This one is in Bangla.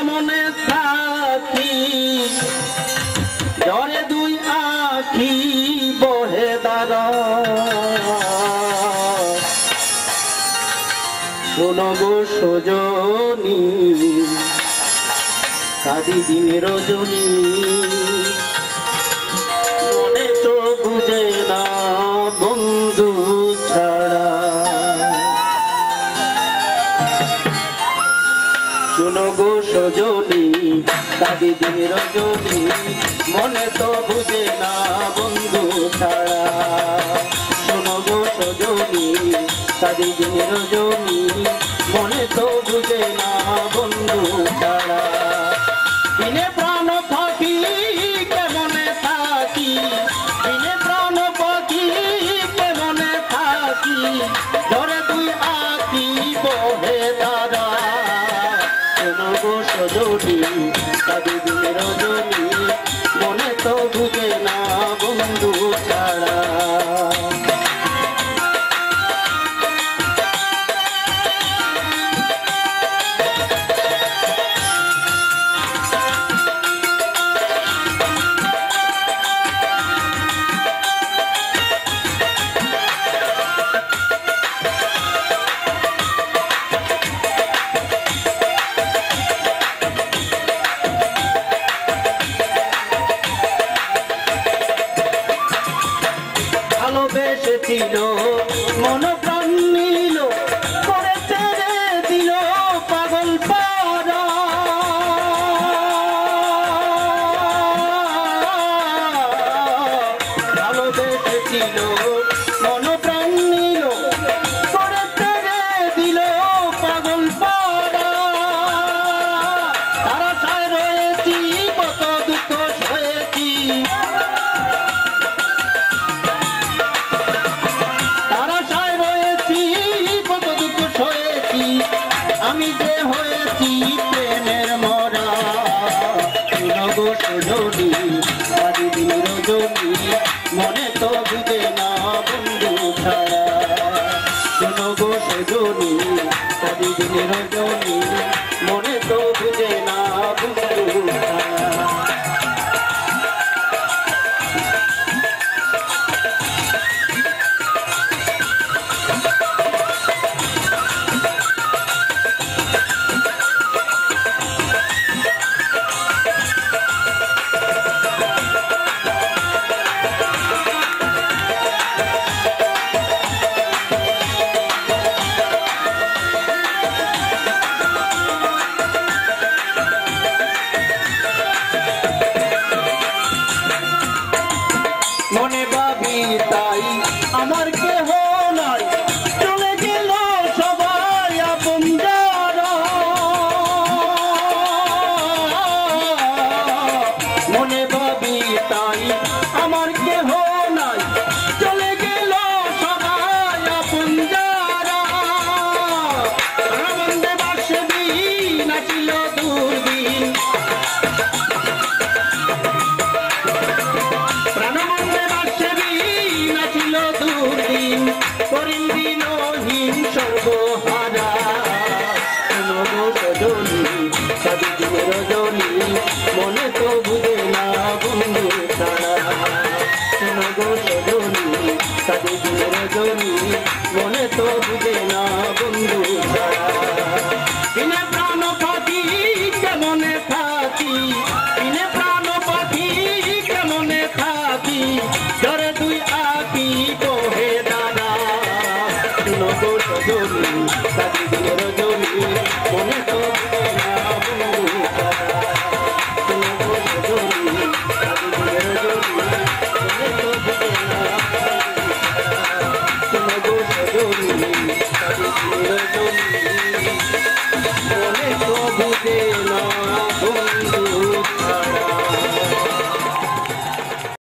কেমনে থাকি জ্বরে দুই আখি বহে দাঁড়া শোনো গো সজনী কাঁদি দিন রজনী মনে তো বুঝে না বন্ধু ছাড়া শোনো গো সজনী কাঁদি দিন রজনী মনে তো বুঝে না বন্ধু ছাড়া শোনো গো সজনী কাঁদি দিন রজনী মনে তো বুঝে না বন্ধু ছাড়া দিনে প্রাণ পাখি কেমনে থাকি দিনে প্রাণ পাখি কেমনে থাকি ধরে দুই আখি বহে দাঁড়া শোনো গো সজনী কাঁদি দিন রজনী মনে তো বুঝে না বন্ধু ছাড়া ভালোবেসেছিল মন প্রাণ নিল করে ছেড়ে দিল পাগল পারা ভালোবেসেছিল মন প্রাণ নিল করে ছেড়ে দিল পাগল পারা তারা সায় রয়েছি কত দুঃখ হয়েছি আমি যে হয়েছি প্রেমের মরা শোনো গো সজনী কাঁদি দিন রজনী মনে তো বুঝে না বন্ধু ছাড়া শোনো গো সজনী কাঁদি দিন রজনী